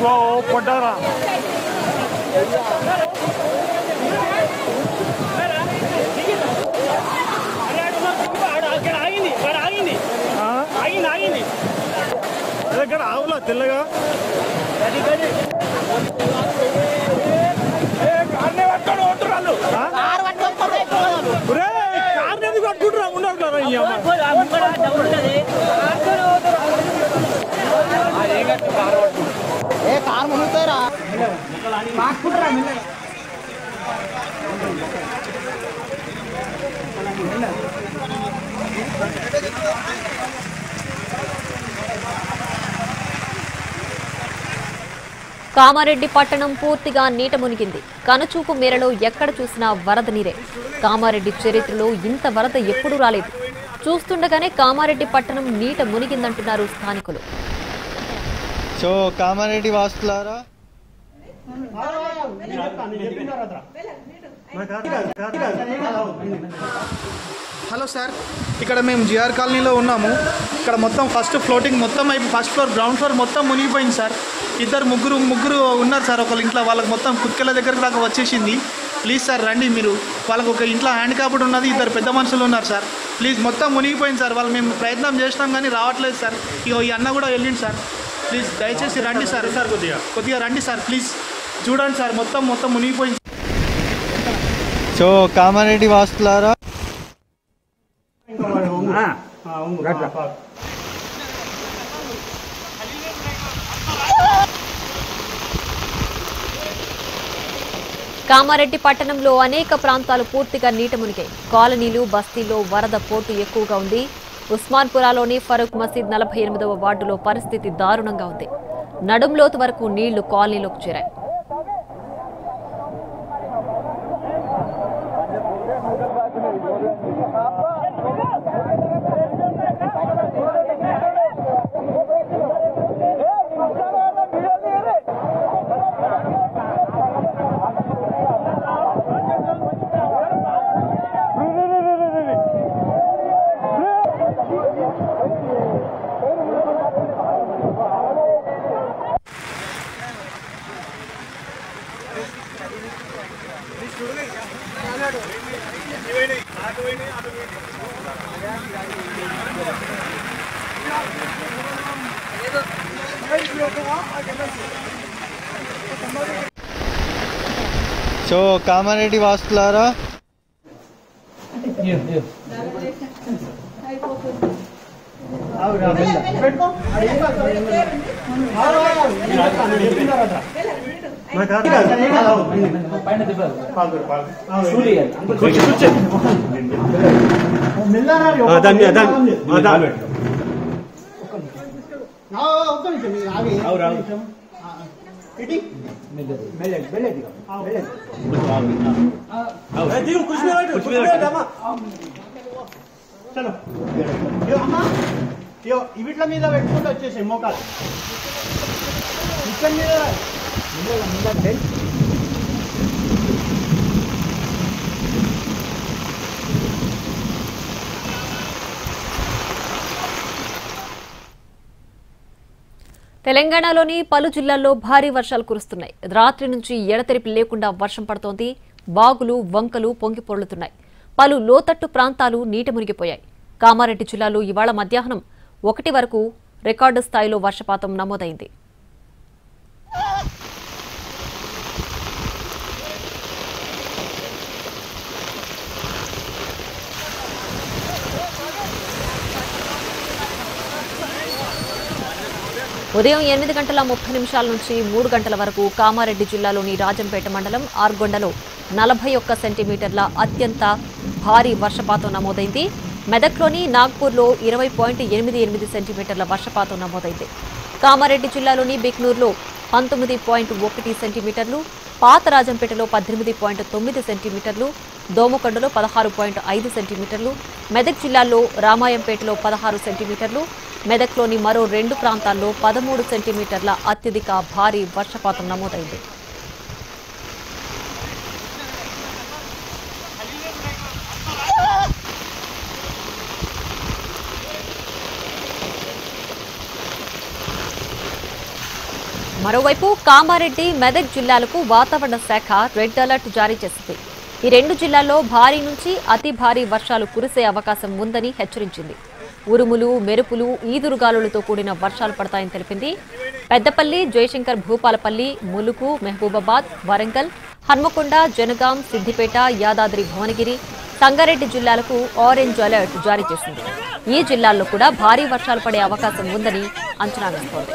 కొట్టారా ఇక్కడ ఆవులా తెల్లగా కార్ని ఎందుకు పట్టుకుంటురా ఉండవుతారా కార్ మునుగుతారా కామారెడ్డి పట్టణం పూర్తిగా నీట మునిగింది. కనుచూపు మేరలో ఎక్కడ చూసినా వరద నీరే. కామారెడ్డి చరిత్రలో ఇంత వరద ఎప్పుడూ రాలేదు. చూస్తుండగానే కామారెడ్డి పట్టణం నీట మునిగిందంటున్నారు స్థానికులు. సో కామారెడ్డి వాసులారా హలో సార్, ఇక్కడ మేము జిఆర్ కాలనీలో ఉన్నాము. ఇక్కడ మొత్తం ఫస్ట్ ఫ్లోటింగ్ మొత్తం ఫస్ట్ ఫ్లోర్ గ్రౌండ్ ఫ్లోర్ మొత్తం మునిగిపోయింది సార్. ముగ్గురు ఉన్నారు సార్ ఒకళ్ళ ఇంట్లో. వాళ్ళకి మొత్తం కుక్కెల దగ్గరకు దాకా వచ్చేసింది. ప్లీజ్ సార్ రండి మీరు. వాళ్ళకు ఒక ఇంట్లో హ్యాండిక్యాప్డ్ ఉన్నది, 2 పెద్ద మనుషులు ఉన్నారు సార్. ప్లీజ్ మొత్తం మునిగిపోయింది సార్. వాళ్ళు మేము ప్రయత్నం చేసినాం కానీ రావట్లేదు సార్. ఈ అన్న కూడా వెళ్ళింది సార్. ప్లీజ్ దయచేసి రండి సార్. కొద్దిగా రండి సార్ ప్లీజ్. చూడండి సార్ మొత్తం మునిగిపోయింది. సో కామారెడ్డి వాసులారా కామారెడ్డి పట్టణంలో అనేక ప్రాంతాలు పూర్తిగా నీట మునిగాయి. కాలనీలు, బస్తీల్లో వరద పోటు ఎక్కువగా ఉంది. ఉస్మాన్పురాలోని ఫరూక్ మసీద్ 48వ వార్డులో పరిస్థితి దారుణంగా ఉంది. నడుంలోతు వరకు నీళ్లు కాలనీలోకి చేరాయి. సో కామారెడ్డి వాసులారా వీట్ల మీద పెట్టుకుంటూ వచ్చేసాయి మోకాలు ఇక్కడ మీద తెలంగాణలోని పలు జిల్లాల్లో భారీ వర్షాలు కురుస్తున్నాయి. రాత్రి నుంచి ఎడతెరిపి లేకుండా వర్షం పడుతోంది. వాగులు, వంకలు పొంగి పొర్లుతున్నాయి. పలు లోతట్టు ప్రాంతాలు నీట మునిగిపోయాయి. కామారెడ్డి జిల్లాలో ఇవాళ మధ్యాహ్నం 1 వరకు రికార్డు స్థాయిలో వర్షపాతం నమోదైంది. ఉదయం 8:30 నుంచి 3 గంటల వరకు కామారెడ్డి జిల్లాలోని రాజంపేట మండలం ఆర్గొండలో 41 సెంటీమీటర్ల అత్యంత భారీ వర్షపాతం నమోదైంది. మెదక్లోని నాగ్పూర్లో 20.88 సెంటీమీటర్ల వర్షపాతం నమోదైంది. కామారెడ్డి జిల్లాలోని బిక్నూర్లో 19.1 సెంటీమీటర్లు, పాత రాజంపేటలో 18.9 సెంటీమీటర్లు, దోమకొండలో 16.5 సెంటీమీటర్లు, మెదక్ జిల్లాలో రామాయంపేటలో 16 సెంటీమీటర్లు, మెదక్లోని మరో 2 ప్రాంతాల్లో 13 సెంటీమీటర్ల అత్యధిక భారీ వర్షపాతం నమోదైంది. మరోవైపు కామారెడ్డి, మెదక్ జిల్లాలకు వాతావరణ శాఖ రెడ్ అలర్ట్ జారీ చేసింది. ఈ 2 జిల్లాల్లో భారీ నుంచి అతి భారీ వర్షాలు కురిసే అవకాశం ఉందని హెచ్చరించింది. ఉరుములు, మెరుపులు, ఈదురుగాలులతో కూడిన వర్షాలు పడతాయని తెలిపింది. పెద్దపల్లి, జయశంకర్ భూపాలపల్లి, ములుగు, మహబూబాబాద్, వరంగల్, హన్మకొండ, జనగాం, సిద్దిపేట, యాదాద్రి భువనగిరి, సంగారెడ్డి జిల్లాలకు ఆరెంజ్ అలర్ట్ జారీ చేసింది. ఈ జిల్లాల్లో కూడా భారీ వర్షాలు పడే అవకాశం ఉందని అంచనా వేస్తోంది.